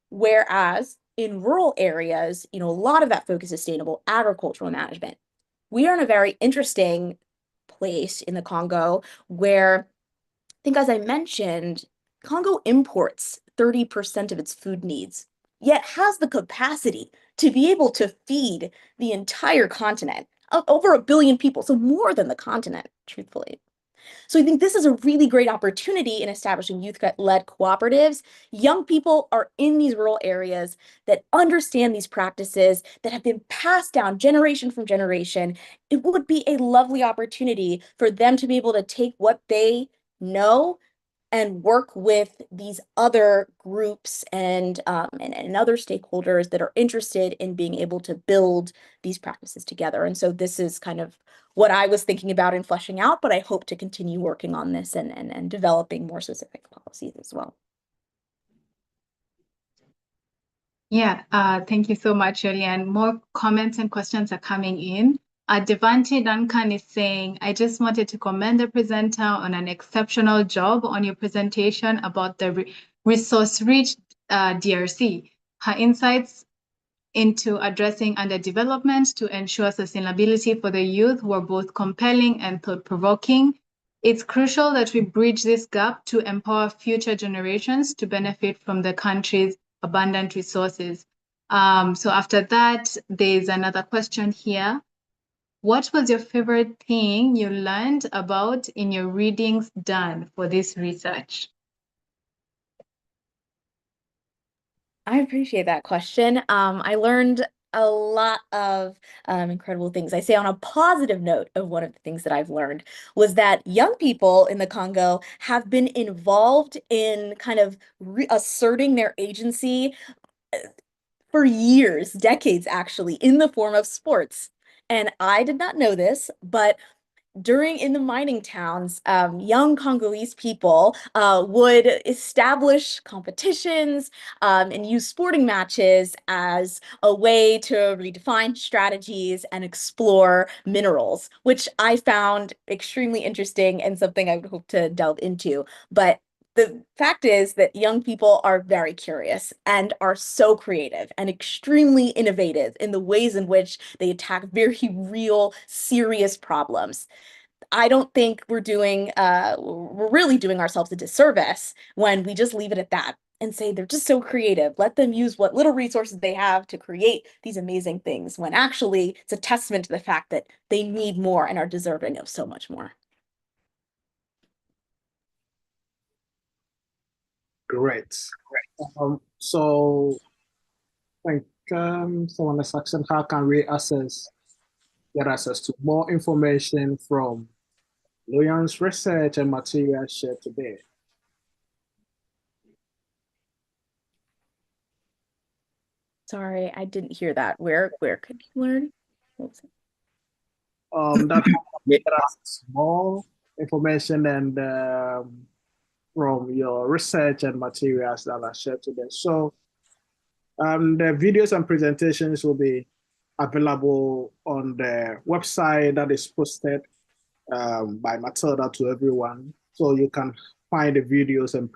whereas in rural areas, a lot of that focus is sustainable agricultural management. We are in a very interesting place in the Congo where, I think, as I mentioned, Congo imports 30% of its food needs, yet has the capacity to be able to feed the entire continent, over 1 billion people, so more than the continent, truthfully. So I think this is a really great opportunity in establishing youth-led cooperatives. Young people are in these rural areas that understand these practices that have been passed down generation from generation. It would be a lovely opportunity for them to be able to take what they know and work with these other groups and other stakeholders that are interested in being able to build these practices together. And so this is kind of what I was thinking about in fleshing out, but I hope to continue working on this and developing more specific policies as well. Yeah, thank you so much, Julian. More comments and questions are coming in. Devante Duncan is saying, I just wanted to commend the presenter on an exceptional job on your presentation about the resource-rich DRC. Her insights into addressing underdevelopment to ensure sustainability for the youth were both compelling and thought-provoking. It's crucial that we bridge this gap to empower future generations to benefit from the country's abundant resources. So after that, there's another question here. What was your favorite thing you learned about in your readings done for this research? I appreciate that question. I learned a lot of incredible things. I say on a positive note of one of the things that I've learned was that young people in the Congo have been involved in kind of asserting their agency for years, decades actually, in the form of sports. And I did not know this, but in the mining towns, young Congolese people would establish competitions and use sporting matches as a way to redefine strategies and explore minerals, which I found extremely interesting and something I would hope to delve into. But the fact is that young people are very curious and are so creative and extremely innovative in the ways in which they attack very real, serious problems. I don't think we're really doing ourselves a disservice when we just leave it at that and say they're just so creative. Let them use what little resources they have to create these amazing things, when actually it's a testament to the fact that they need more and are deserving of so much more. Great. So I think someone is asking, how can we get access to more information from Loyan's research and materials shared today? Sorry, I didn't hear that. Where could you learn? That get access to more information and from your research and materials that are shared today. So the videos and presentations will be available on the website that is posted by Matilda to everyone. So you can find the videos and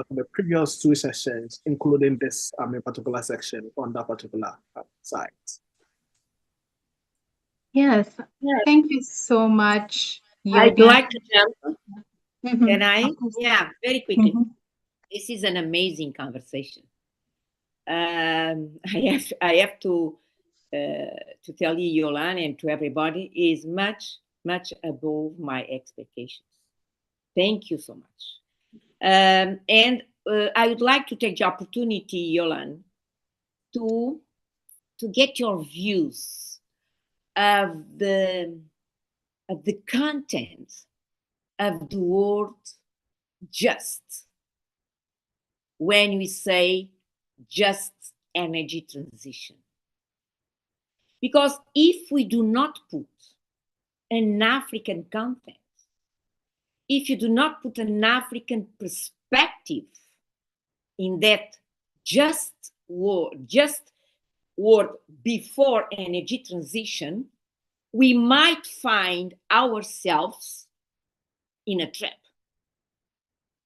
the previous two sessions, including this particular section on that particular site. Yes, thank you so much. I'd like to jump. Can I? Of course. Yeah, very quickly. This is an amazing conversation. I have to tell you, Yolan, and to everybody, is much above my expectations. Thank you so much. And I would like to take the opportunity, Yolan, to get your views of the content of the word just when we say just energy transition. Because if we do not put an African content, if you do not put an African perspective in that just word before energy transition, we might find ourselves in a trap.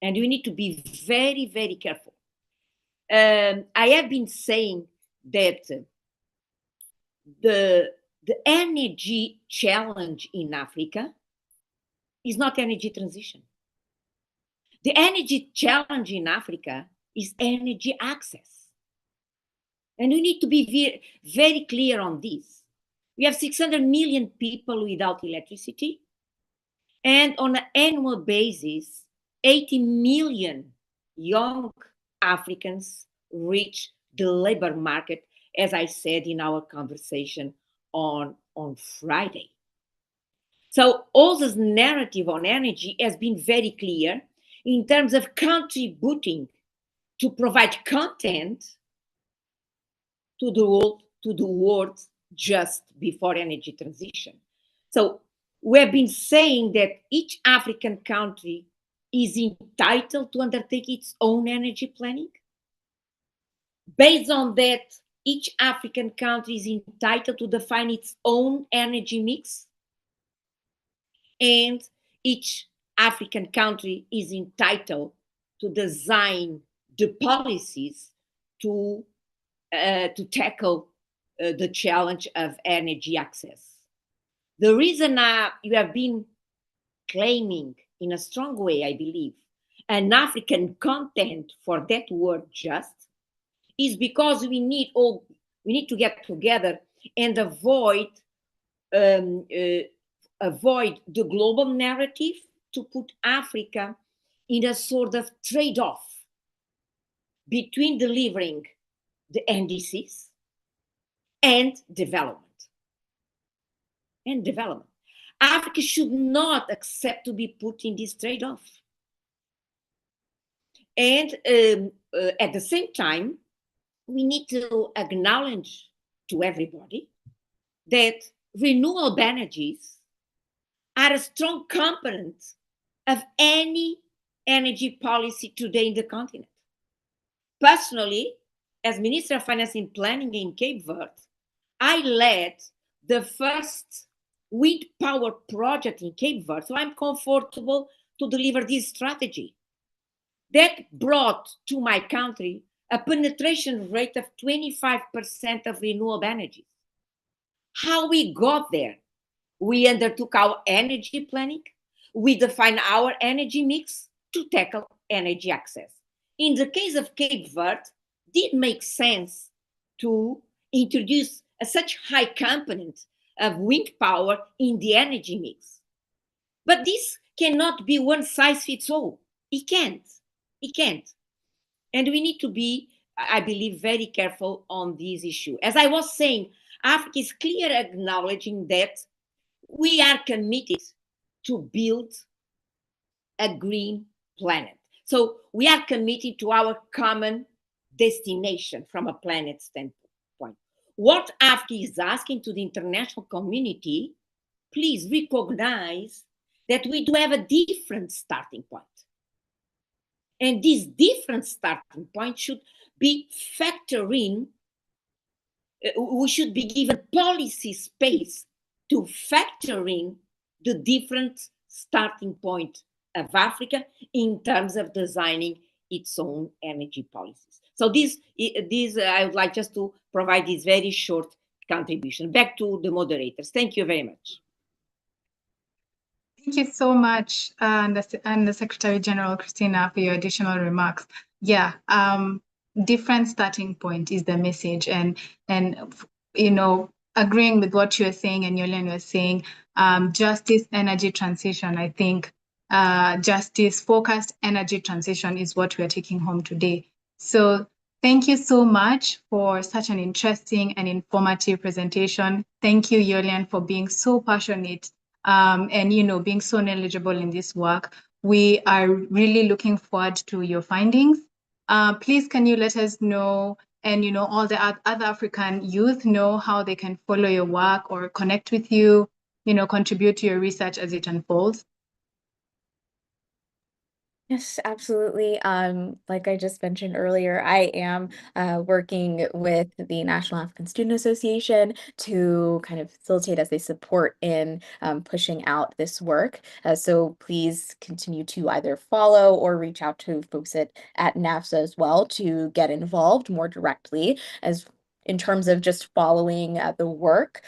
And we need to be very, very careful. I have been saying that the energy challenge in Africa is not energy transition. The energy challenge in Africa is energy access. And we need to be very clear on this. We have 600 million people without electricity. And on an annual basis, 80 million young Africans reach the labor market, as I said in our conversation on Friday. So all this narrative on energy has been very clear in terms of contributing to provide content to the world just before energy transition. So we have been saying that each African country is entitled to undertake its own energy planning. Based on that, each African country is entitled to define its own energy mix. And each African country is entitled to design the policies to tackle the challenge of energy access. The reason you have been claiming in a strong way, I believe, an African content for that word just is because we need to get together and avoid the global narrative to put Africa in a sort of trade-off between delivering the NDCs and development. Africa should not accept to be put in this trade-off. And at the same time, we need to acknowledge to everybody that renewable energies are a strong component of any energy policy today in the continent. Personally, as Minister of Finance and Planning in Cape Verde, I led the first wind power project in Cape Verde, so I'm comfortable to deliver this strategy. That brought to my country a penetration rate of 25% of renewable energies. How we got there? We undertook our energy planning. We defined our energy mix to tackle energy access. In the case of Cape Verde, did make sense to introduce such high component of wind power in the energy mix. But this cannot be one size fits all. It can't. It can't. And we need to be, I believe, very careful on this issue. As I was saying, Africa is clear acknowledging that we are committed to build a green planet. So we are committed to our common destination from a planet standpoint. What Africa is asking to the international community, please recognize that we do have a different starting point. And this different starting point should be factoring, we should be given policy space to factor in the different starting point of Africa in terms of designing its own energy policies. So this I would like just to provide this very short contribution. Back to the moderators. Thank you very much. Thank you so much, and the Secretary General, Christina, for your additional remarks. Yeah, different starting point is the message, and you know, agreeing with what you're saying and Yolian was saying, justice, energy transition. I think justice focused energy transition is what we're taking home today. So thank you so much for such an interesting and informative presentation. Thank you, Yolian, for being so passionate and being so knowledgeable in this work. We are really looking forward to your findings. Please, can you let us know, and all the other African youth know how they can follow your work or connect with you, contribute to your research as it unfolds? Yes, absolutely. Like I just mentioned earlier, I am working with the National African Student Association to kind of facilitate as they support in pushing out this work. So please continue to either follow or reach out to folks at NAFSA as well to get involved more directly. As in terms of just following the work,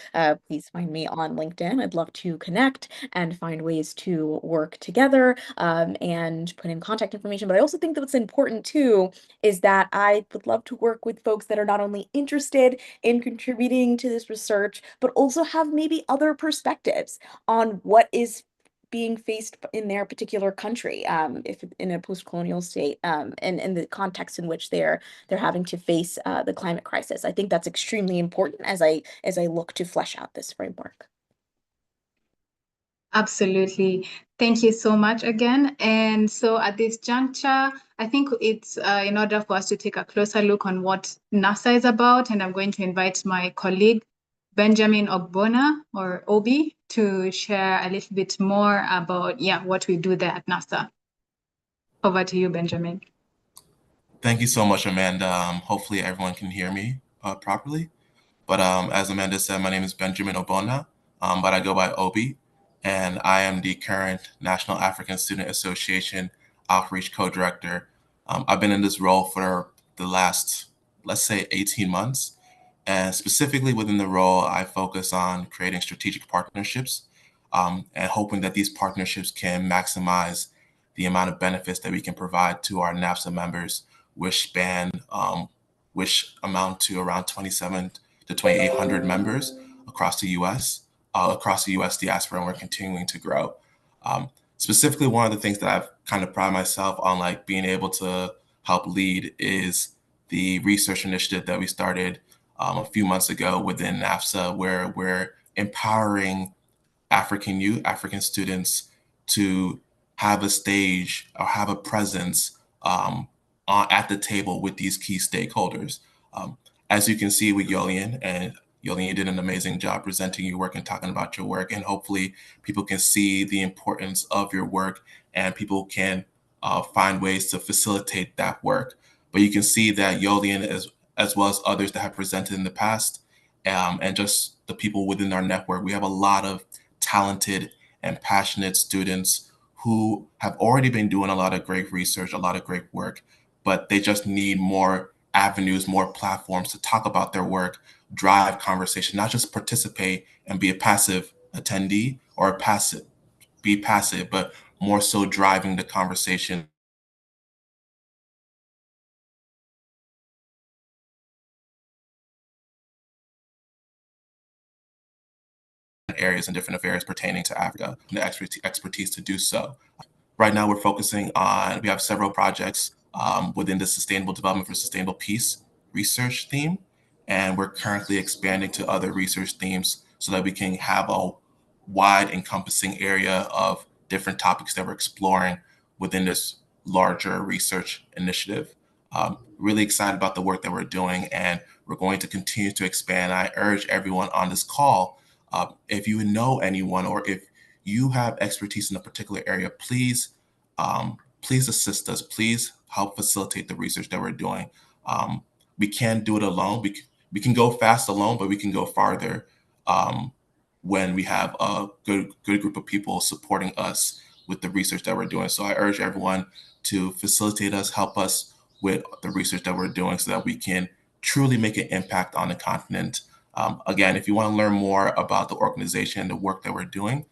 please find me on LinkedIn. I'd love to connect and find ways to work together and put in contact information. But I also think that what's important too is that I would love to work with folks that are not only interested in contributing to this research, but also have maybe other perspectives on what is being faced in their particular country, if in a post-colonial state, and the context in which they're having to face the climate crisis. I think that's extremely important as I look to flesh out this framework. Absolutely. Thank you so much again. And so at this juncture, I think it's in order for us to take a closer look on what NASA is about, and I'm going to invite my colleague, Benjamin Ogbonna, or Obi, to share a little bit more about what we do there at NASA. Over to you, Benjamin. Thank you so much, Amanda. Hopefully everyone can hear me properly. But as Amanda said, my name is Benjamin Ogbonna, but I go by Obi, and I am the current National African Student Association Outreach Co-Director. I've been in this role for the last, let's say, 18 months. And specifically within the role, I focus on creating strategic partnerships and hoping that these partnerships can maximize the amount of benefits that we can provide to our NAFSA members, which amount to around 27 to 2,800 members across the U.S., across the U.S. diaspora, and we're continuing to grow. Specifically, one of the things that I've kind of pride myself on, like being able to help lead, is the research initiative that we started a few months ago within NAFSA, where we're empowering African youth, African students to have a stage or have a presence at the table with these key stakeholders. As you can see with Yolian, and Yolian did an amazing job presenting your work and talking about your work, and hopefully people can see the importance of your work and people can find ways to facilitate that work. But you can see that Yolian, as well as others that have presented in the past, and just the people within our network, we have a lot of talented and passionate students who have already been doing a lot of great research, a lot of great work, but they just need more avenues, more platforms to talk about their work, drive conversation, not just participate and be a passive attendee or be passive, but more so driving the conversation areas and different affairs pertaining to Africa, and the expertise to do so. Right now, we're focusing on, we have several projects within the Sustainable Development for Sustainable Peace research theme, and we're currently expanding to other research themes so that we can have a wide encompassing area of different topics that we're exploring within this larger research initiative. Really excited about the work that we're doing, and we're going to continue to expand. I urge everyone on this call, if you know anyone or if you have expertise in a particular area, please, please assist us. Please help facilitate the research that we're doing. We can't do it alone. We can go fast alone, but we can go farther when we have a good group of people supporting us with the research that we're doing. So I urge everyone to facilitate us, help us with the research that we're doing so that we can truly make an impact on the continent. Again, if you want to learn more about the organization and the work that we're doing,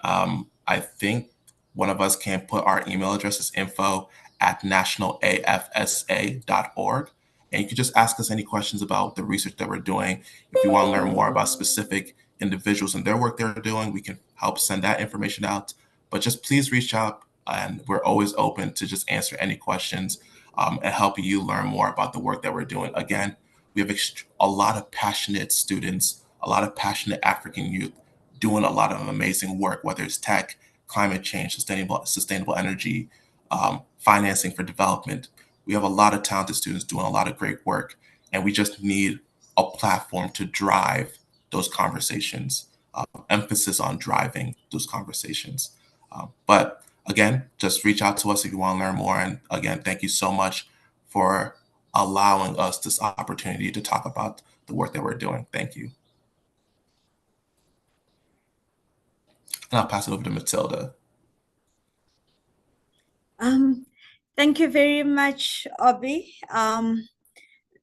I think one of us can put our email address is info@nationalafsa.org. And you can just ask us any questions about the research that we're doing. If you want to learn more about specific individuals and their work they're doing, we can help send that information out. But just please reach out, and we're always open to just answer any questions and help you learn more about the work that we're doing. Again, we have a lot of passionate students, a lot of passionate African youth doing a lot of amazing work, whether it's tech, climate change, sustainable energy, financing for development. We have a lot of talented students doing a lot of great work, and we just need a platform to drive those conversations, emphasis on driving those conversations. But again, just reach out to us if you want to learn more. And again, thank you so much for allowing us this opportunity to talk about the work that we're doing. Thank you. And I'll pass it over to Matilda. Thank you very much, Obi. And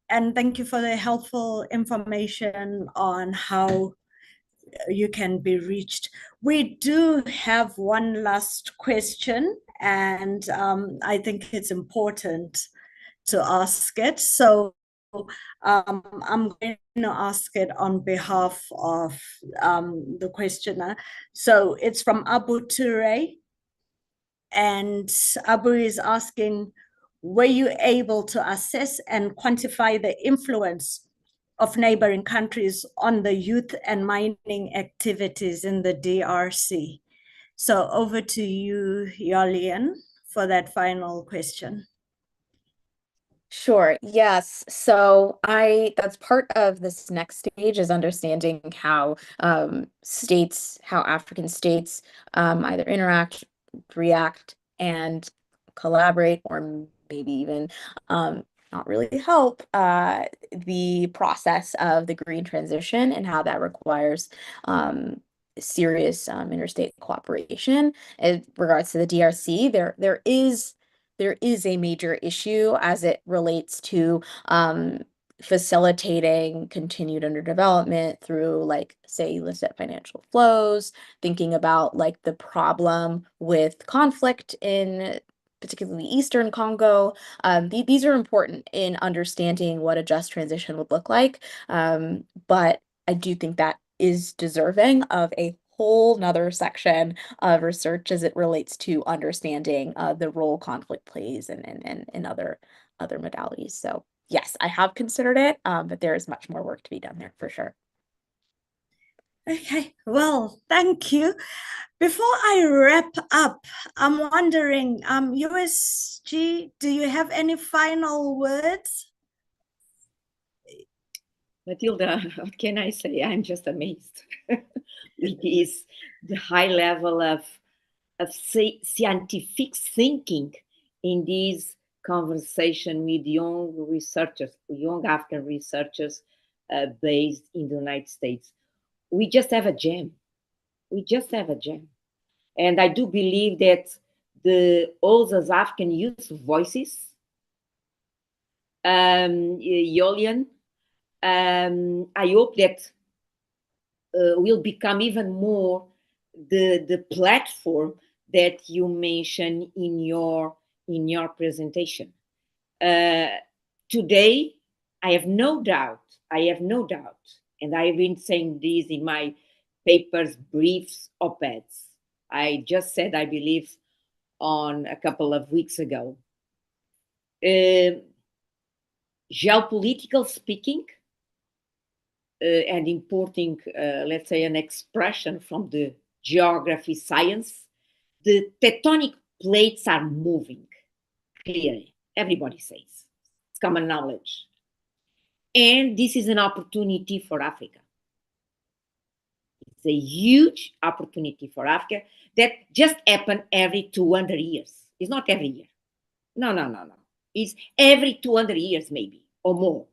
thank you for the helpful information on how you can be reached. We do have one last question, and I think it's important to ask it. So I'm going to ask it on behalf of the questioner. So it's from Abu Ture. And Abu is asking, were you able to assess and quantify the influence of neighboring countries on the youth and mining activities in the DRC? So over to you, Yolian, for that final question. Sure. Yes. So that's part of this next stage is understanding how how African states either interact, react, and collaborate, or maybe even not really help the process of the green transition and how that requires serious interstate cooperation. In regards to the DRC, there is a major issue as it relates to facilitating continued underdevelopment through, like, say, illicit financial flows, thinking about like the problem with conflict in particularly Eastern Congo. These are important in understanding what a just transition would look like. But I do think that is deserving of a whole nother section of research as it relates to understanding the role conflict plays and other modalities. So yes, I have considered it, but there is much more work to be done there for sure. Okay, well, thank you. Before I wrap up, I'm wondering, USG, do you have any final words? Matilda, what can I say? I'm just amazed with the high level of scientific thinking in this conversation with young African researchers based in the United States. We just have a gem. We just have a gem. And I do believe that all those African youth voices. Yolian, I hope that will become even more the platform that you mentioned in your presentation. Today, I have no doubt, and I've been saying this in my papers, briefs, op-eds. I just said, I believe, on a couple of weeks ago. Geopolitical speaking, and importing, let's say, an expression from the geography science, the tectonic plates are moving, clearly. Everybody says. It's common knowledge. And this is an opportunity for Africa. It's a huge opportunity for Africa that just happens every 200 years. It's not every year. No. It's every 200 years, maybe, or more.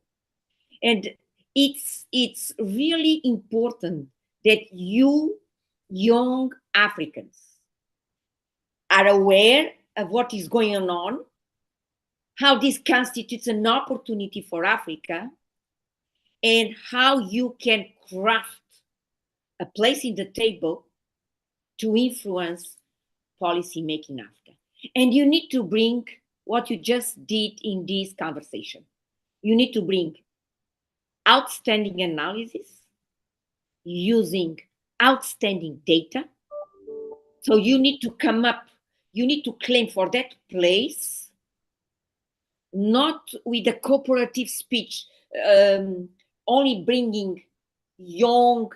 And it's really important that you, young Africans, are aware of what is going on, how this constitutes an opportunity for Africa, and how you can craft a place in the table to influence policy making in Africa. And you need to bring what you just did in this conversation. You need to bring outstanding analysis using outstanding data. So you need to come up, you need to claim for that place, not with a cooperative speech, only bringing young,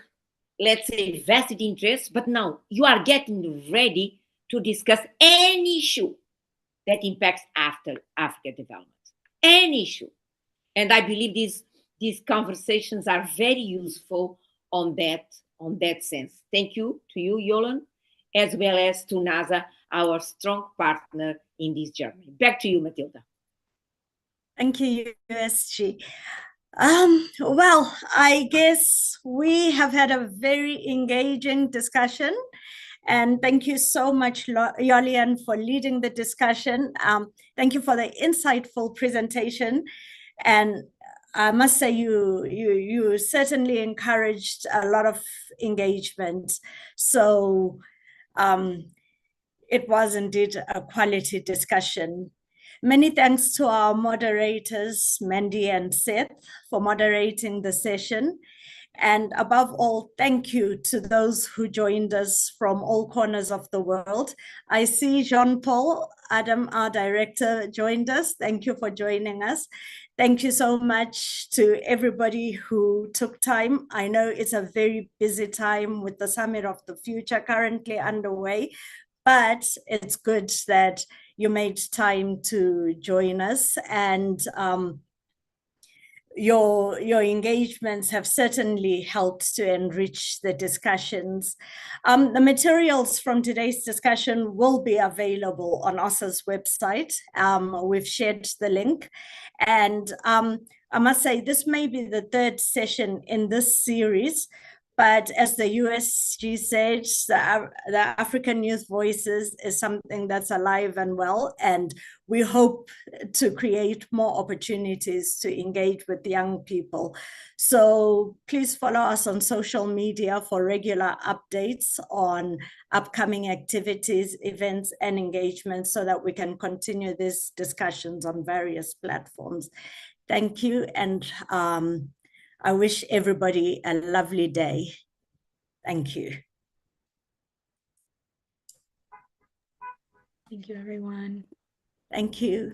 let's say, vested interests, but now you are getting ready to discuss any issue that impacts Africa development, any issue. And I believe these conversations are very useful on that sense. Thank you to you, Yolan, as well as to NASA, our strong partner in this journey. Back to you, Matilda. Thank you, USG. Well, I guess we have had a very engaging discussion. And thank you so much, Yolian, for leading the discussion. Thank you for the insightful presentation. And I must say, you certainly encouraged a lot of engagement. So it was indeed a quality discussion. Many thanks to our moderators, Mandy and Seth, for moderating the session. And above all, thank you to those who joined us from all corners of the world. I see Jean-Paul Adam, our director, joined us. Thank you for joining us. Thank you so much to everybody who took time. I know it's a very busy time with the Summit of the Future currently underway, but it's good that you made time to join us, and your engagements have certainly helped to enrich the discussions. The materials from today's discussion will be available on OSA's website. We've shared the link, and I must say this may be the third session in this series, but as the USG said, the African Youth Voices is something that's alive and well, and we hope to create more opportunities to engage with young people. So please follow us on social media for regular updates on upcoming activities, events, and engagements so that we can continue these discussions on various platforms. Thank you, and I wish everybody a lovely day. Thank you. Thank you, everyone. Thank you.